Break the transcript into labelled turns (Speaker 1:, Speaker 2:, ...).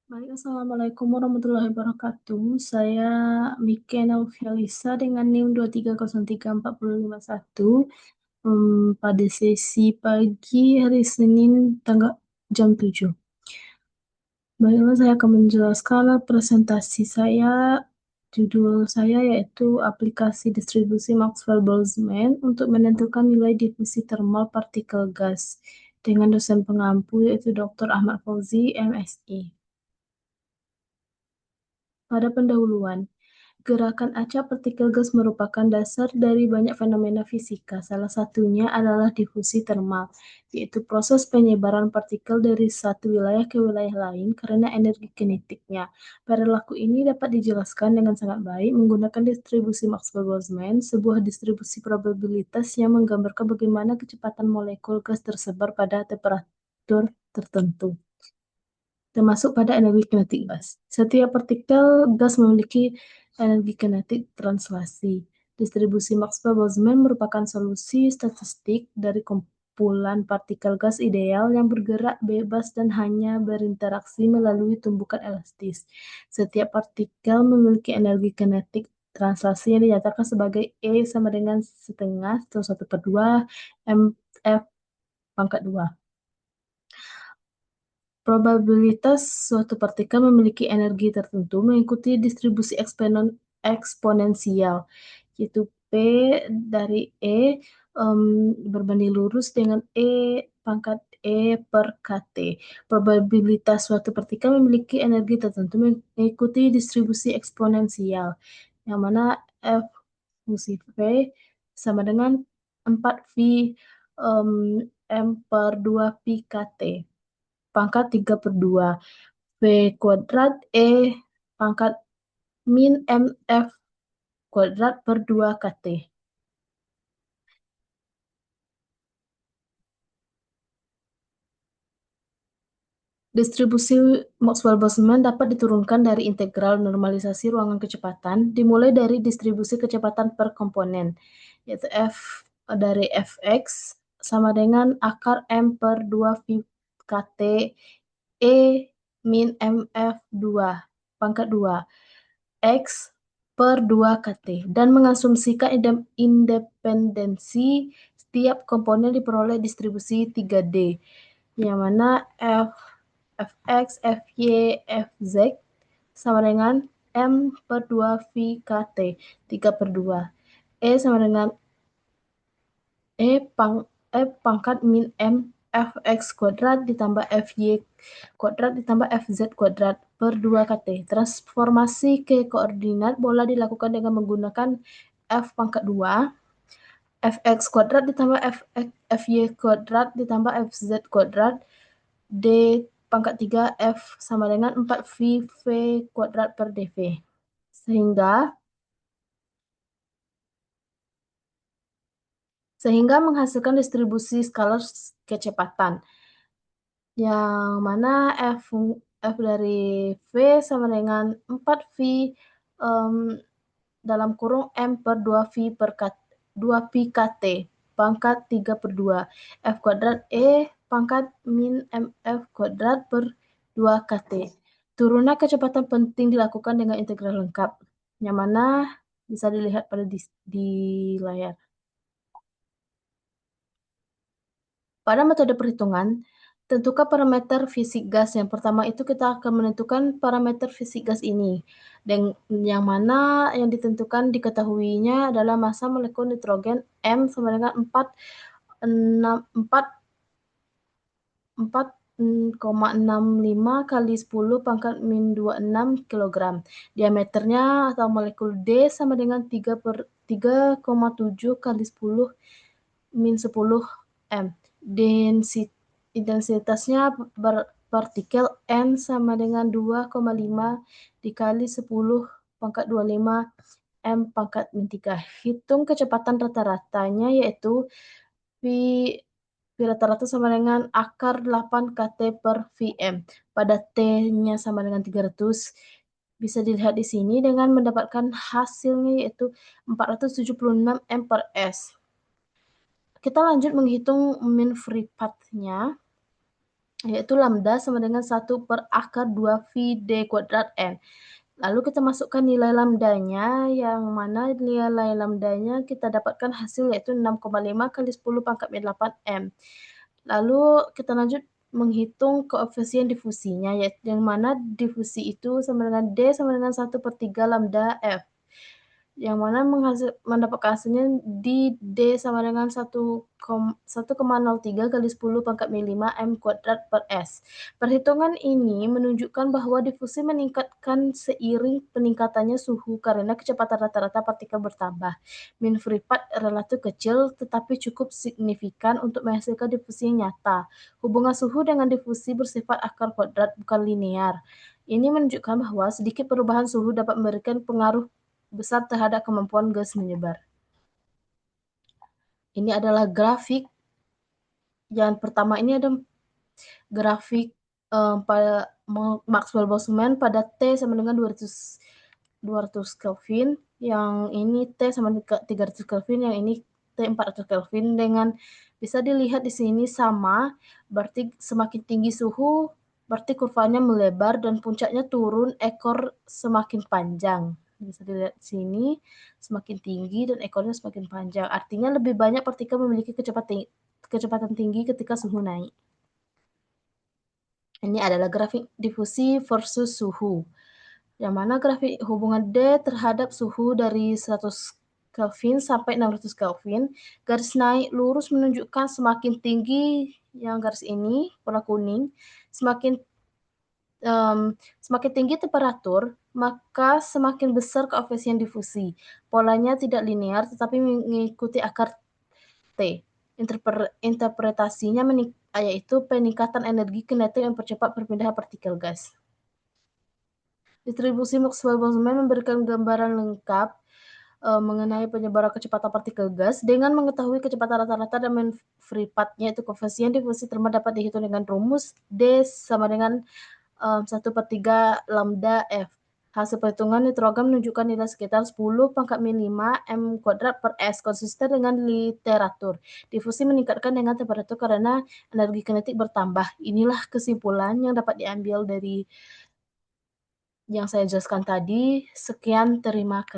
Speaker 1: Baik, Assalamualaikum warahmatullahi wabarakatuh. Saya Mike Naufialisa dengan NIM 2303451 pada sesi pagi hari Senin tanggal jam 7. Baiklah, saya akan menjelaskan presentasi saya. Judul saya yaitu aplikasi distribusi Maxwell-Boltzmann untuk menentukan nilai difusi termal partikel gas dengan dosen pengampu yaitu Dr. Ahmad Fauzi, MSI. Pada pendahuluan, gerakan acak partikel gas merupakan dasar dari banyak fenomena fisika. Salah satunya adalah difusi termal, yaitu proses penyebaran partikel dari satu wilayah ke wilayah lain karena energi kinetiknya. Perilaku ini dapat dijelaskan dengan sangat baik menggunakan distribusi Maxwell-Boltzmann, sebuah distribusi probabilitas yang menggambarkan bagaimana kecepatan molekul gas tersebar pada temperatur tertentu, termasuk pada energi kinetik gas. Setiap partikel gas memiliki energi kinetik translasi. Distribusi Maxwell-Boltzmann merupakan solusi statistik dari kumpulan partikel gas ideal yang bergerak bebas dan hanya berinteraksi melalui tumbukan elastis. Setiap partikel memiliki energi kinetik translasi yang dinyatakan sebagai E sama dengan setengah atau 1/2 mf pangkat 2. Probabilitas suatu partikel memiliki energi tertentu mengikuti distribusi eksponensial, yaitu P dari E berbanding lurus dengan E pangkat E per KT. Probabilitas suatu partikel memiliki energi tertentu mengikuti distribusi eksponensial, yang mana F fungsi V sama dengan 4V M per 2 pi KT. Pangkat 3/2 V kuadrat E pangkat min MF kuadrat per 2 KT. Distribusi Maxwell-Boltzmann dapat diturunkan dari integral normalisasi ruangan kecepatan dimulai dari distribusi kecepatan per komponen, yaitu F dari Fx sama dengan akar M per 2 V KT E min MF 2 pangkat 2 X per 2 KT dan mengasumsikan independensi setiap komponen diperoleh distribusi 3D, yang mana Fx, Fy, Fz sama dengan M per 2 V KT 3/2. E sama dengan E pangkat min M Fx kuadrat ditambah Fy kuadrat ditambah Fz kuadrat per 2 KT. Transformasi ke koordinat bola dilakukan dengan menggunakan F pangkat 2, Fx kuadrat ditambah Fy kuadrat ditambah Fz kuadrat, D pangkat 3 F sama dengan 4V V kuadrat per dV. Sehingga menghasilkan distribusi skalar kecepatan, yang mana F dari V sama dengan 4V dalam kurung M per 2V per 2 pi KT pangkat 3/2 F kuadrat E pangkat min MF kuadrat per 2 KT. Turunan kecepatan penting dilakukan dengan integral lengkap, yang mana bisa dilihat pada di layar. Pada metode perhitungan, tentukan parameter fisik gas. Yang pertama itu kita akan menentukan parameter fisik gas ini, dan yang mana yang ditentukan diketahuinya adalah massa molekul nitrogen M sama dengan 4,65 kali 10 pangkat min 26 kg. Diameternya atau molekul D sama dengan 3,7 kali 10 min 10 M. Intensitasnya partikel N sama dengan 2,5 dikali 10 pangkat 25 M pangkat min 3. Hitung kecepatan rata-ratanya yaitu V rata-rata sama dengan akar 8 KT per VM. Pada T-nya sama dengan 300. Bisa dilihat di sini dengan mendapatkan hasilnya yaitu 476 M per S. Kita lanjut menghitung mean free path-nya. yaitu lambda sama dengan 1/(2)π(d²n). Lalu kita masukkan nilai lambdanya, yang mana nilai lambdanya kita dapatkan hasil yaitu 6,5 kali 10⁻⁸ M. Lalu kita lanjut menghitung koefisien difusinya, yaitu yang mana difusi itu sama dengan D sama dengan 1/3 lambda F. Yang mana mendapatkan hasilnya di D sama dengan 1,03 kali 10⁻⁵ M²/S. Perhitungan ini menunjukkan bahwa difusi meningkatkan seiring peningkatannya suhu karena kecepatan rata-rata partikel bertambah. Mean free path relatif kecil tetapi cukup signifikan untuk menghasilkan difusi yang nyata. Hubungan suhu dengan difusi bersifat akar kuadrat bukan linear. Ini menunjukkan bahwa sedikit perubahan suhu dapat memberikan pengaruh besar terhadap kemampuan gas menyebar. Ini adalah grafik. Yang pertama ini ada grafik pada Maxwell-Boltzmann pada T sama dengan 200 Kelvin, yang ini T sama dengan 300 Kelvin, yang ini T 400 Kelvin. Dengan bisa dilihat di sini sama, berarti semakin tinggi suhu, berarti kurvanya melebar dan puncaknya turun, ekor semakin panjang. Bisa dilihat di sini, semakin tinggi dan ekornya semakin panjang. Artinya lebih banyak partikel memiliki kecepatan tinggi ketika suhu naik. Ini adalah grafik difusi versus suhu, yang mana grafik hubungan D terhadap suhu dari 100 Kelvin sampai 600 Kelvin. Garis naik lurus menunjukkan semakin tinggi, yang garis ini warna kuning, semakin tinggi temperatur, maka semakin besar koefisien difusi. Polanya tidak linear tetapi mengikuti akar T. Interpretasinya yaitu peningkatan energi kinetik yang mempercepat perpindahan partikel gas. Distribusi Maxwell-Boltzmann memberikan gambaran lengkap mengenai penyebaran kecepatan partikel gas. Dengan mengetahui kecepatan rata-rata dan mean free path-nya, itu koefisien difusi terma dapat dihitung dengan rumus D sama dengan 1/3 lambda F. Hasil perhitungan nitrogen menunjukkan nilai sekitar 10⁻⁵ M²/S, konsisten dengan literatur. Difusi meningkatkan dengan temperatur karena energi kinetik bertambah. Inilah kesimpulan yang dapat diambil dari yang saya jelaskan tadi. Sekian, terima kasih.